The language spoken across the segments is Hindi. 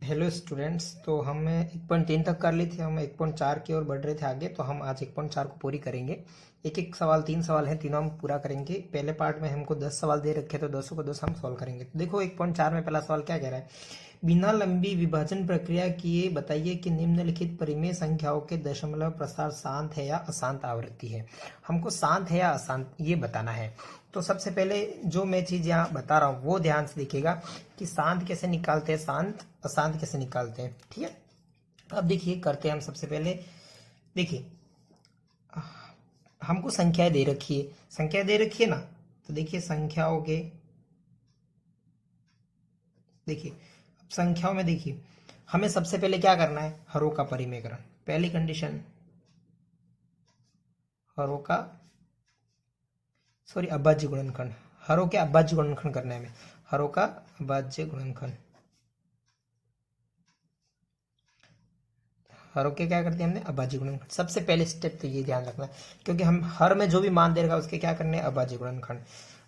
Hello students. तो हमने 1.3 तक कर ली थी, हम 1.4 की ओर बढ़ रहे थे आगे। तो हम आज 1.4 को पूरी करेंगे। एक एक सवाल, 3 सवाल हैं, तीनों हम पूरा करेंगे। पहले पार्ट में हमको 10 सवाल दे रखे, तो 10 को 10 हम सॉल्व करेंगे। तो देखो 1.4 में पहला सवाल क्या कह रहा है। बिना लंबी विभाजन प्रक्रिया किए बताइए कि निम्नलिखित परिमेय संख्याओं के दशमलव प्रसार शांत है या अशांत आवृत्ति है। हमको शांत है या अशांत ये बताना है। तो सबसे पहले जो मैं चीज यहाँ बता रहा हूँ वो ध्यान से देखिएगा कि शांत कैसे निकालते हैं, शांत अशांत कैसे निकालते हैं। ठीक है, अब देखिए करते हैं हम। सबसे पहले देखिए, हमको संख्याएं दे रखी है, संख्या दे रखी है ना। तो देखिए संख्याओं के, देखिए अब संख्याओं में देखिए हमें सबसे पहले क्या करना है, हरों का परिमेयकरण। पहली कंडीशन, हरों का अभाज्य गुणनखंड। हरों के अभाज्य गुणनखंड करना है हमें, हरों का अभाज्य गुणनखंड। हरों के क्या करते हैं हमने, अभाज्य गुणनखंड। सबसे पहले स्टेप तो ये ध्यान रखना, क्योंकि हम हर में जो भी मान दे रखा है उसके क्या करने हैं, अभाज्य गुणनखंड।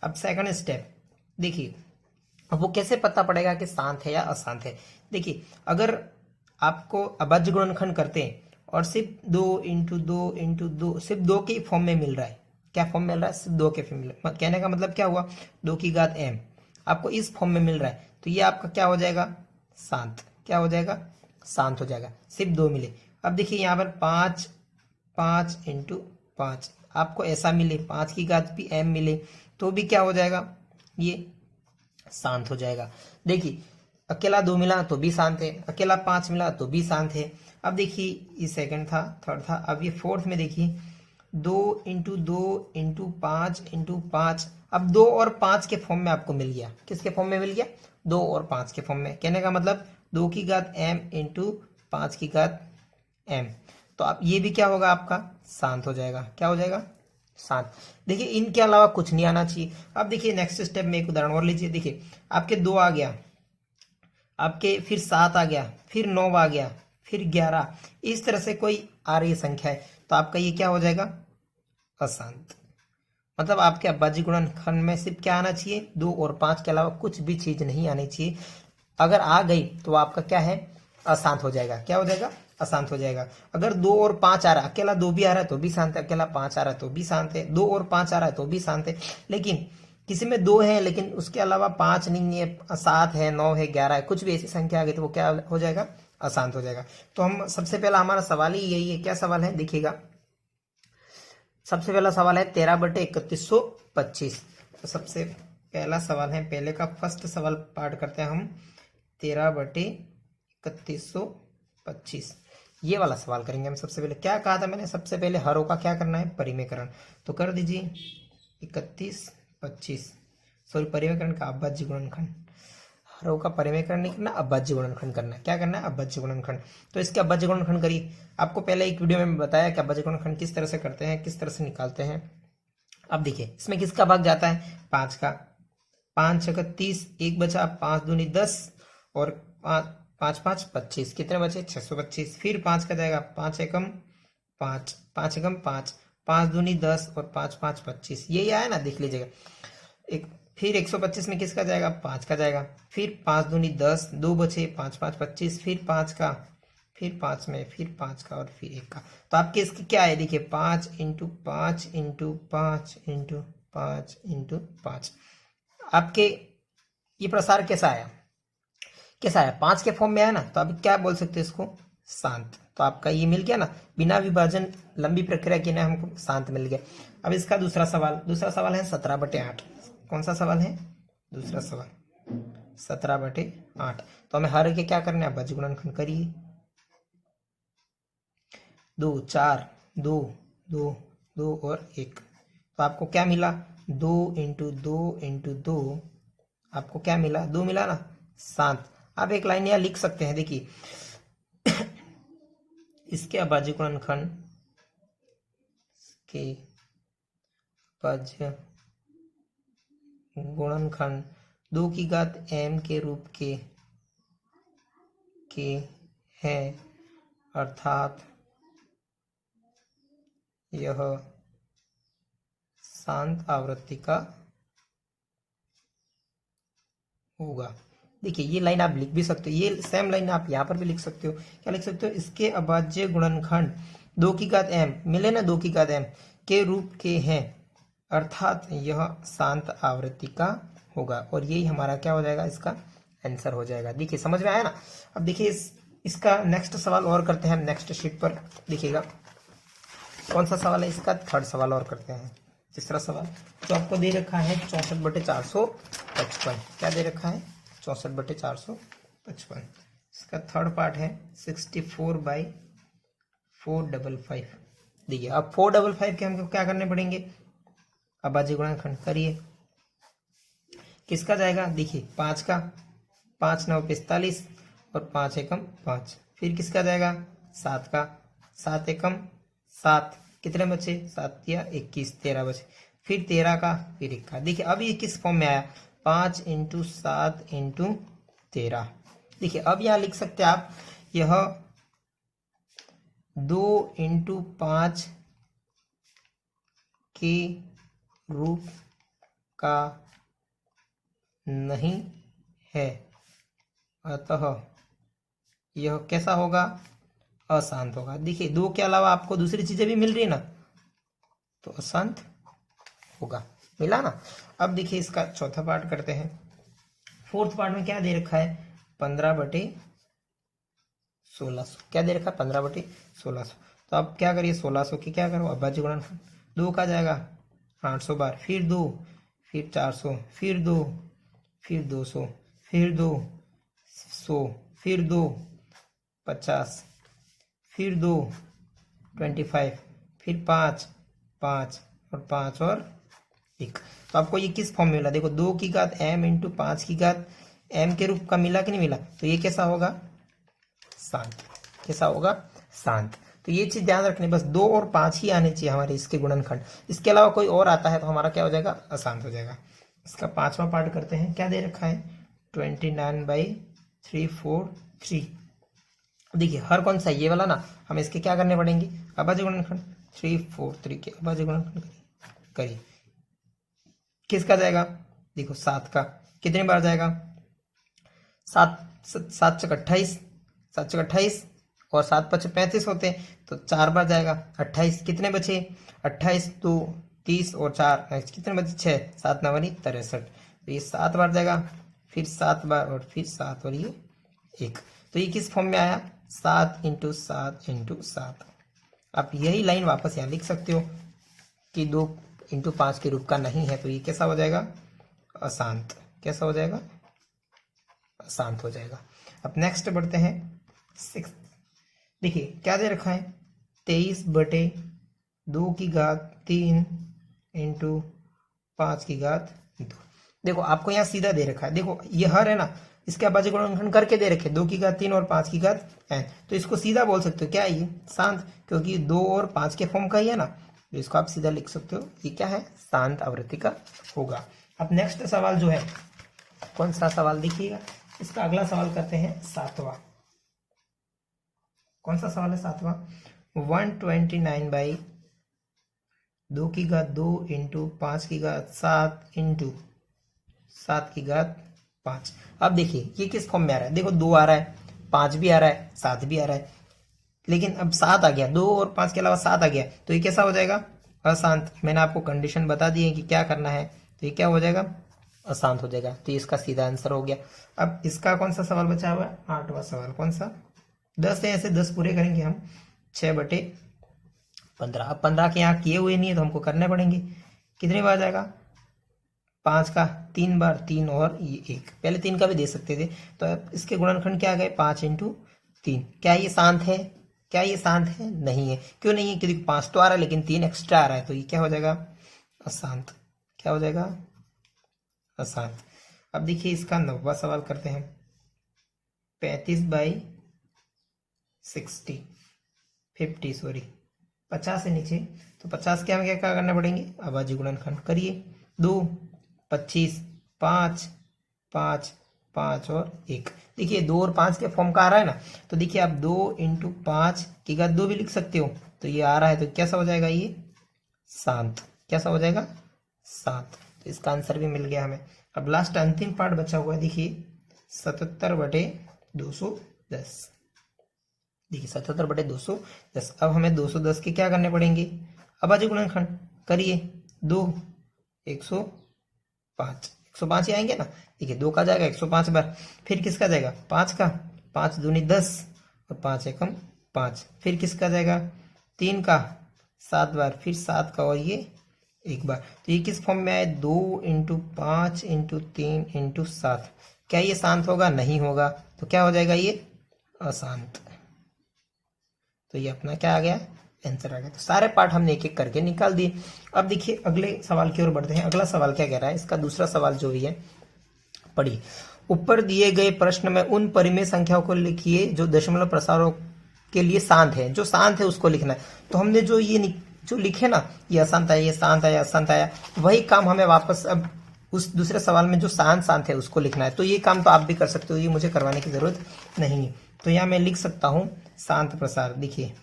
अब सेकंड स्टेप देखिए, अब वो कैसे पता पड़ेगा कि शांत है या अशांत है। देखिए अगर आपको अभाज्य गुणनखंड करते हैं और सिर्फ 2 × 2 × 2 सिर्फ 2 के फॉर्म में मिल रहा है, क्या फॉर्म मिल रहा है, सिर्फ 2 के फॉर्म मिल रहा है। कहने का मतलब क्या हुआ, 2 की घात m आपको इस फॉर्म में मिल रहा है, तो ये आपका क्या हो जाएगा, शांत। क्या हो जाएगा, शांत हो जाएगा, सिर्फ 2 मिले। अब देखिए यहाँ पर 5 5 × 5 आपको ऐसा मिले, 5 की घात भी m मिले, तो भी क्या हो जाएगा, ये शांत हो जाएगा। देखिए अकेला 2 मिला तो भी शांत है, अकेला 5 मिला तो भी शांत है। अब देखिए ये सेकंड था, थर्ड था, अब ये फोर्थ में देखिए 2 × 2 × 5 × 5। अब 2 और 5 के फॉर्म में आपको मिल गया, किसके फॉर्म में मिल गया, 2 और 5 के फॉर्म में। कहने का मतलब 2 की घात m × 5 की घात m। तो अब ये भी क्या होगा, आपका शांत हो जाएगा। क्या हो जाएगा, शांत। देखिए इनके अलावा कुछ नहीं आना चाहिए। अब देखिए नेक्स्ट स्टेप में एक उदाहरण और लीजिए। देखिए आपके 2 आ गया, आपके फिर 7 आ गया, फिर 9 आ गया, फिर 11, इस तरह से कोई आ रही संख्या है, तो आपका ये क्या हो जाएगा, अशांत। मतलब आपके अभाज्य गुणनखंड में सिर्फ क्या आना चाहिए, 2 और 5 के अलावा कुछ भी चीज नहीं आनी चाहिए। अगर आ गई तो आपका क्या है, अशांत हो जाएगा। क्या हो जाएगा, अशांत हो जाएगा। अगर 2 और 5 आ रहा है, अकेला 2 भी आ रहा है तो भी शांत है, अकेला 5 आ रहा है तो भी शांत है, 2 और 5 आ रहा है तो भी शांत है। लेकिन किसी में 2 है लेकिन उसके अलावा 5 नहीं है, 7 है, 9 है, 11 है, कुछ भी ऐसी संख्या आ गई तो वो क्या हो जाएगा, अशांत हो जाएगा। तो हम सबसे पहला हमारा सवाल ही यही है। क्या सवाल है देखिएगा, सबसे पहला सवाल है 13/3125। तो सबसे पहला सवाल है, पहले का फर्स्ट सवाल पार्ट करते हैं हम। 13/3125 ये वाला सवाल करेंगे हम। सबसे पहले क्या कहा था मैंने, सबसे पहले हरों का क्या करना है, परिमेयकरण। तो कर दीजिए 31/25, सॉरी परिमेयकरण का अभाज्य गुणनखंड। हरों का परिमेयकरण नहीं करना, अभाज्य गुणनखंड करना है। क्या करना है, अभाज्य गुणनखंड। तो इसके अभाज्य गुणनखंड करिए। आपको पहले एक वीडियो में बताया कि अभाज्य गुणनखंड किस तरह से करते हैं, किस तरह से निकालते हैं। अब देखिए इसमें किसका भाग जाता है, 5 का। 5×6 = 30, 1 बचा, 5×2 = 10 और 5×5 = 25, कितने बचे, 625। फिर 5 का जाएगा, 5×1 = 5, 5×1 = 5, 5×2 = 10 और 5×5 = 25, यही आया ना, देख लीजिएगा। एक फिर 125 में किसका जाएगा, 5 का जाएगा। फिर 5×2 = 10, 2 बचे, 5×5 = 25, फिर 5 का, फिर 5 में, फिर 5 का और फिर 1 का। तो आपके इसकी क्या है, देखिए 5×5 × 5 × 5 × 5 आपके ये प्रसार कैसा आया, कैसा आया, 5 के फॉर्म में आया ना। तो आप क्या बोल सकते हैं इसको, शांत। तो आपका ये मिल गया ना, बिना विभाजन लंबी प्रक्रिया के ना हमको शांत मिल गया। अब इसका दूसरा सवाल, दूसरा सवाल है 17/8। कौन सा सवाल है, दूसरा सवाल 17/8। तो हमें हर के क्या करना है, अभाज्य गुणनखंड करिए। 2 4 2 2 2 और 1, तो आपको क्या मिला, 2 × 2 × 2 आपको क्या मिला, 2 मिला ना, शांत। आप एक लाइन यहाँ लिख सकते हैं, देखिए इसके अभाज्य गुणनखंड के अभाज्य गुणनखंड 2 की घात m के रूप के हैं, अर्थात यह शांत आवृत्ति का होगा। देखिए ये लाइन आप लिख भी सकते हो, ये सेम लाइन आप यहाँ पर भी लिख सकते हो। क्या लिख सकते हो, इसके अभाज्य गुणनखंड 2 की घात m मिले ना 2 की घात m के रूप के हैं, अर्थात यह शांत आवृत्ति का होगा। और यही हमारा क्या हो जाएगा, इसका आंसर हो जाएगा। देखिए समझ में आया ना। अब देखिए इसका नेक्स्ट सवाल और करते हैं हम नेक्स्ट शीट पर। देखिएगा कौन सा सवाल है इसका, थर्ड सवाल और करते हैं। तीसरा सवाल जो आपको दे रखा है 64/455। क्या दे रखा है, 64/455। इसका थर्ड पार्ट है 64/455। देखिए अब 455 के हमको क्या करने पड़ेंगे, अभाज्य गुणनखंड करिए। किसका जाएगा, देखिए 5 का, 5 9 45 और 5 एकम 5। फिर किसका जाएगा, 7 का, 7 एकम 7, कितने बचे, 7 या 21, 13 बचे। फिर 13 का, फिर 1 का। देखिए अब ये किस फॉर्म में आया, 5 × 7 × 13। देखिए अब यहाँ लिख सकते हैं आप, यह 2 × 5 के रूप का नहीं है, अतः यह कैसा होगा, अशांत होगा। देखिए 2 के अलावा आपको दूसरी चीजें भी मिल रही है ना, तो अशांत होगा, मिला ना। अब देखिए इसका चौथा पार्ट करते हैं। फोर्थ पार्ट में क्या दे रखा है, 15/1600। क्या दे रखा है, 15/1600। तो अब क्या करिए, 1600 की क्या करो, अभाज्य गुणनखंड 2 का जाएगा 800 बार, फिर 2, फिर 400, फिर 2, फिर 200, फिर 2, 100, फिर 2, 50, फिर 2, 25, फिर 5, 5 और 5 और 1। तो आपको ये किस फॉर्म में मिला, देखो 2 की घात m × 5 की घात m के रूप का मिला कि नहीं मिला। तो ये कैसा होगा, शांत। कैसा होगा, शांत। तो ये चीज ध्यान रखनी, बस 2 और 5 ही आने चाहिए हमारे इसके गुणनखंड। इसके अलावा कोई और आता है तो हमारा क्या हो जाएगा, अशांत हो जाएगा। इसका पांचवा पार्ट करते हैं। क्या दे रखा है, 29/343। देखिए हर कौन सा, ये वाला ना, हम इसके क्या करने पड़ेंगे, अभाज्य गुणनखंड 343 के अभाज्य गुणनखंड करिए। किसका जाएगा, देखो 7 का, कितनी बार जाएगा, 7 7 × 28, 7 × 28 और 7 × 5 35 होते हैं, तो 4 बार जाएगा। 28 कितने बचे, 28 2 30 और 4 कितने बचे, 6, 7 9 63। तो ये 7 बार जाएगा, फिर 7 बार और फिर 7 और ये 1। तो ये किस फॉर्म में आया, 7 × 7 × 7। आप यही लाइन वापस यहाँ लिख सकते हो कि 2 × 5 के रूप का नहीं है, तो ये कैसा हो जाएगा, अशांत। कैसा हो जाएगा, अशांत हो जाएगा। अब नेक्स्ट बढ़ते हैं 6। देखिए क्या दे रखा है, 23/2 की घात 3 × 5 की घात 2। देखो आपको यहाँ सीधा दे रखा है, देखो ये हर है ना, इसके अभाज्य गुणनखंड करके दे रखे 2 की घात 3 और 5 की घात n। तो इसको सीधा बोल सकते हो, क्या है ये, शांत, क्योंकि 2 और 5 के फॉर्म का ही है ना, तो इसको आप सीधा लिख सकते हो, ये क्या है, शांत आवृत्ति का होगा। अब नेक्स्ट सवाल जो है, कौन सा सवाल देखिएगा, इसका अगला सवाल करते हैं 7वां। कौन सा सवाल है 7वां, 129/2 की घात 2 × 5 की घात 7 × 7 की घात 5। अब देखिए ये किस फॉर्म में आ रहा है, देखो 2 आ रहा है, 5 भी आ रहा है, 7 भी आ रहा है, लेकिन अब 7 आ गया, 2 और 5 के अलावा 7 आ गया, तो ये कैसा हो जाएगा, अशांत। मैंने आपको कंडीशन बता दी है कि क्या करना है, तो ये क्या हो जाएगा, अशांत हो जाएगा। तो इसका सीधा आंसर हो गया। अब इसका कौन सा सवाल बचा हुआ है, 8वां सवाल। कौन सा, 10 है, ऐसे 10 पूरे करेंगे हम, 6/15। अब 15 के यहाँ किए हुए नहीं है तो हमको करने पड़ेंगे। कितनी बार जाएगा, 5 का 3 बार, 3 और ये 1, पहले 3 का भी दे सकते थे। तो अब इसके गुणनखंड क्या आ गए, 5 × 3। क्या ये शांत है, क्या ये शांत है, नहीं है। क्यों नहीं है, क्योंकि 5 तो आ रहा है लेकिन 3 एक्स्ट्रा आ रहा है, तो ये क्या हो जाएगा, अशांत। क्या हो जाएगा, अशांत। अब देखिए इसका 9वां सवाल करते हैं, 35/50 50 से नीचे, तो 50 के हमें क्या करना पड़ेंगे, अभाज्य गुणनखंड करिए। 2 25 5 5 5 और 1। देखिए 2 और 5 के फॉर्म का आ रहा है ना, तो देखिए आप 2 × 5 की घात 2 भी लिख सकते हो, तो ये आ रहा है, तो कैसा हो जाएगा, ये शांत। कैसा हो जाएगा, शांत। तो इसका आंसर भी मिल गया हमें। अब लास्ट अंतिम पार्ट बचा हुआ है, देखिए 77/210। देखिए 77/210। अब हमें 210 के क्या करने पड़ेंगे, अभाज्य गुणनखंड करिए। 2 105, 105 ही आएंगे ना। देखिए 2 का जाएगा 105 बार, फिर किसका जाएगा 5 का, 5 दूनी 10 और 5 एकम 5, फिर किसका जाएगा 3 का 7 बार, फिर 7 का और ये 1 बार। तो ये किस फॉर्म में आए, 2 × 5 × 3 × 7। क्या ये शांत होगा, नहीं होगा, तो क्या हो जाएगा ये अशांत। तो ये अपना क्या आ गया, आंसर आ गया। तो सारे पार्ट हमने एक एक करके निकाल दिए। अब देखिए अगले सवाल की ओर बढ़ते हैं। अगला सवाल क्या कह रहा है, इसका दूसरा सवाल जो भी है पढ़िए। ऊपर दिए गए प्रश्न में उन परिमेय संख्याओं को लिखिए जो दशमलव प्रसारों के लिए शांत है। जो शांत है उसको लिखना है। तो हमने जो ये जो लिखे ना, ये अशांत आया, ये शांत आया, अशांत आया, वही काम हमें वापस अब उस दूसरे सवाल में जो शांत है उसको लिखना है। तो ये काम तो आप भी कर सकते हो, ये मुझे करवाने की जरूरत नहीं है। तो यहाँ मैं लिख सकता हूं शांत प्रसार। देखिए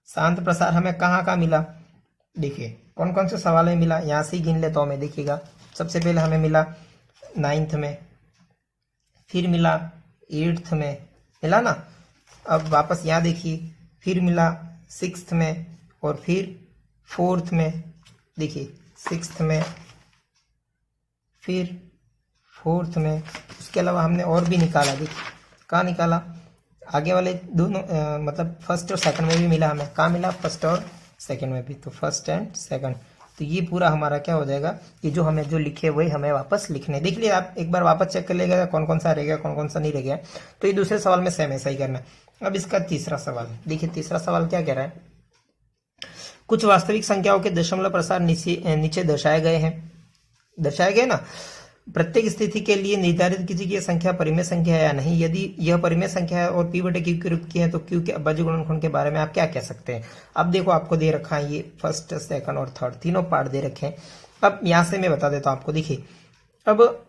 शांत प्रसार हमें कहाँ कहाँ मिला, देखिए कौन कौन से सवाल में मिला, यहाँ से ही गिन लेता हूँ मैं। देखिएगा सबसे पहले हमें मिला 9th में, फिर मिला 8th में, मिला ना। अब वापस यहाँ देखिए, फिर मिला 6th में और फिर 4th में। देखिए 6th में, फिर 4th में। उसके अलावा हमने और भी निकाला। देखिए कहाँ निकाला, आगे वाले दोनों मतलब फर्स्ट और सेकंड में भी मिला हमें। कहाँ मिला, फर्स्ट और सेकंड में भी। तो फर्स्ट एंड सेकंड, तो ये पूरा हमारा क्या हो जाएगा, ये जो हमें जो लिखे वही हमें वापस लिखने। देख लिया आप, एक बार वापस चेक कर लेगा कौन कौन सा रह गया, कौन कौन सा नहीं रह गया। तो ये दूसरे सवाल में सेम ऐसा ही करना है। अब इसका तीसरा सवाल देखिए। तीसरा सवाल क्या कह रहा है, कुछ वास्तविक संख्याओं के दशमलव प्रसार नीचे दर्शाए गए हैं। दर्शाए गए ना, प्रत्येक स्थिति के लिए निर्धारित कीजिए कि यह संख्या परिमेय संख्या है या नहीं। यदि यह परिमेय संख्या है और p/q के रूप की है तो q के अभाज्य गुणनखंड के बारे में आप क्या कह सकते हैं। अब देखो आपको दे रखा है ये फर्स्ट, सेकंड और थर्ड तीनों पार्ट दे रखे हैं। अब यहां से मैं बता देता हूं आपको। देखिए अब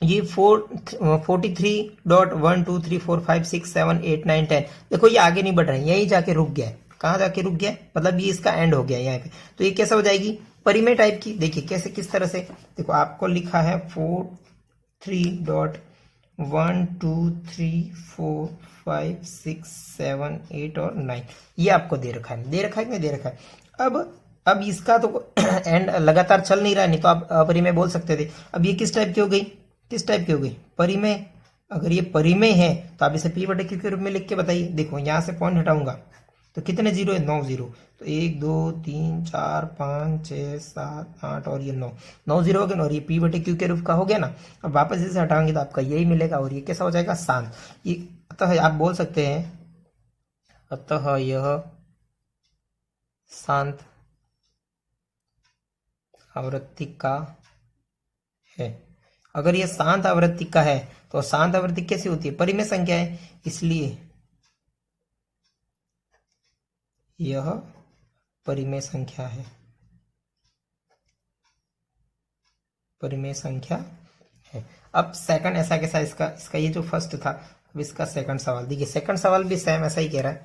ये 43.12345678910, देखो ये आगे नहीं बढ़ रहा है, यहीं जाके रुक गया है। कहाँ जाके रुक गया, मतलब ये इसका एंड हो गया यहाँ पे। तो ये कैसे हो जाएगी, परिमेय टाइप की। देखिए कैसे, किस तरह से, देखो आपको लिखा है 43.1234567 और 9, ये आपको दे रखा है। दे रखा है कि नहीं दे रखा है। अब इसका तो एंड लगातार चल नहीं रहा है, नहीं तो आप अपरिमेय बोल सकते थे। अब ये किस टाइप की हो गई, किस टाइप की हो गई, परिमेय। अगर ये परिमेय है तो आप इसे p/q के रूप में लिख के बताइए। देखो यहां से पॉइंट हटाऊंगा तो कितने जीरो है, 9 जीरो। तो 1 2 3 4 5 6 7 8 और ये 9 जीरो हो गए ना, और ये p/q के रूप का हो गया ना। अब वापस इसे हटाएंगे तो आपका यही मिलेगा, और ये कैसा हो जाएगा, शांत। ये अतः आप बोल सकते हैं, अतः यह शांत आवृत्ति का है। अगर ये शांत आवृत्ति का है तो शांत आवृत्ति कैसी होती है, परिमेय संख्या है, इसलिए यह परिमेय संख्या है, परिमेय संख्या है। अब सेकंड ऐसा कैसा, इसका ये जो फर्स्ट था, अब इसका सेकंड सवाल देखिए। सेकंड सवाल भी सेम ऐसा ही कह रहा है।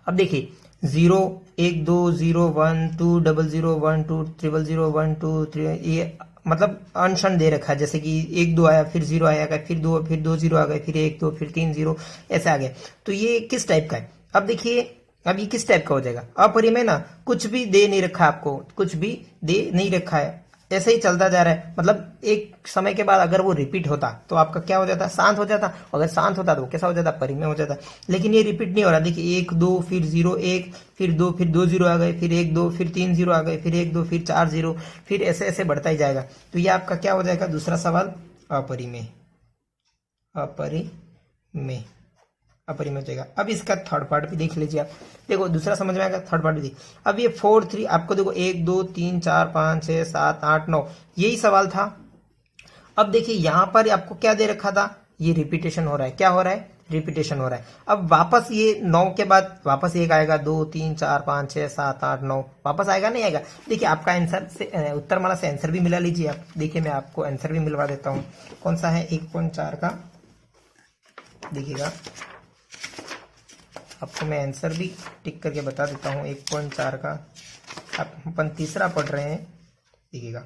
अब देखिए 0 1 2 0 1 2 00 1 2 000 1 2 3, ये मतलब अनशन दे रखा है। जैसे कि 1 2 आया, फिर 0 आया, फिर 2 0 आ गए, फिर 1 2 फिर 3 0 ऐसे आ गए। तो ये किस टाइप का है, अब देखिए अब ये किस टाइप का हो जाएगा, अपरिमेय ना, कुछ भी दे नहीं रखा आपको, कुछ भी दे नहीं रखा है, ऐसे ही चलता जा रहा है। मतलब एक समय के बाद अगर वो रिपीट होता तो आपका क्या हो जाता, शांत हो जाता। अगर शांत होता तो वो कैसा हो जाता, परिमेय हो जाता। लेकिन ये रिपीट नहीं हो रहा। देखिए 1 2 फिर 0 1 फिर 2 फिर 2 0 आ गए, फिर 1 2 फिर 3 0 आ गए, फिर 1 2 फिर 4 0, फिर ऐसे ऐसे बढ़ता ही जाएगा। तो ये आपका क्या हो जाएगा, दूसरा सवाल अपरिमेय, अपरिमेय, अपरिमेय हो जाएगा। अब इसका थर्ड पार्ट भी देख लीजिए आप। देखो दूसरा समझ में आएगा, थर्ड पार्ट भी देखिए। अब ये 4 3 आपको देखो 1 2 3 4 5 6 7 8 9, यही सवाल था। अब देखिए यहां पर आपको क्या दे रखा था, ये रिपीटेशन हो रहा है। क्या हो रहा है, रिपीटेशन हो रहा है। अब वापस ये 9 के बाद वापस एक आएगा, 2 3 4 5 6 7 8 9, वापस आएगा नहीं आएगा। देखिए आपका आंसर से उत्तरमाला से आंसर भी मिला लीजिए आप। देखिए मैं आपको आंसर भी मिलवा देता हूँ। कौन सा है, 1.4 का, देखिएगा आपको मैं आंसर भी टिक करके बता देता हूँ। 1.4 का अपन तीसरा पढ़ रहे हैं, देखिएगा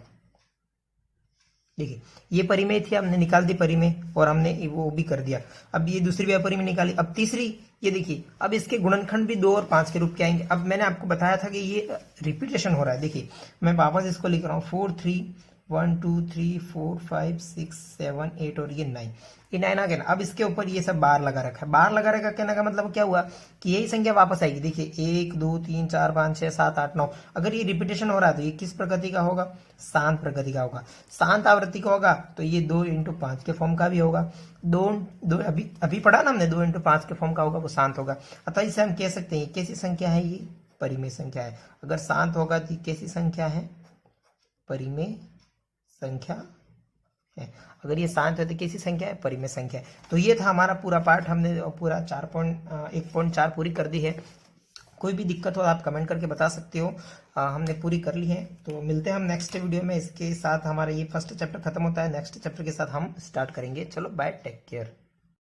देखिए ये परिमेय थी, हमने निकाल दी परिमेय और हमने वो भी कर दिया। अब ये दूसरी भी परिमेय निकाली। अब तीसरी, ये देखिए अब इसके गुणनखंड भी 2 और 5 के रूप के आएंगे। अब मैंने आपको बताया था कि ये रिपीटेशन हो रहा है। देखिए मैं वापस इसको लिख रहा हूँ 4 3 1 2 3 4 5 6 7 8 और ये 9, ये 9 आ गया ना। अब इसके ऊपर ये सब बार लगा रखा है। बार लगा रखा कहने का मतलब क्या हुआ कि यही संख्या वापस आएगी। देखिए 1 2 3 4 5 6 7 8 9। अगर ये रिपीटेशन हो रहा है तो ये किस प्रकृति का होगा? शांत प्रकृति का होगा। शांत आवृत्ति का होगा तो ये 2 इंटू 5 के फॉर्म का भी होगा। दो दो अभी अभी पढ़ा ना हमने, 2 इंटू 5 के फॉर्म का होगा, वो शांत होगा। अतः इसे हम कह सकते हैं कैसी संख्या है? ये परिमेय संख्या है। अगर शांत होगा तो कैसी संख्या है? परिमेय संख्या है। अगर ये शांत है तो कैसी संख्या है? परिमेय संख्या है। तो ये था हमारा पूरा पार्ट, हमने पूरा 1.4 पूरी कर दी है। कोई भी दिक्कत हो आप कमेंट करके बता सकते हो। हमने पूरी कर ली है। तो मिलते हैं हम नेक्स्ट वीडियो में। इसके साथ हमारा ये फर्स्ट चैप्टर खत्म होता है। नेक्स्ट चैप्टर के साथ हम स्टार्ट करेंगे। चलो बाय, टेक केयर।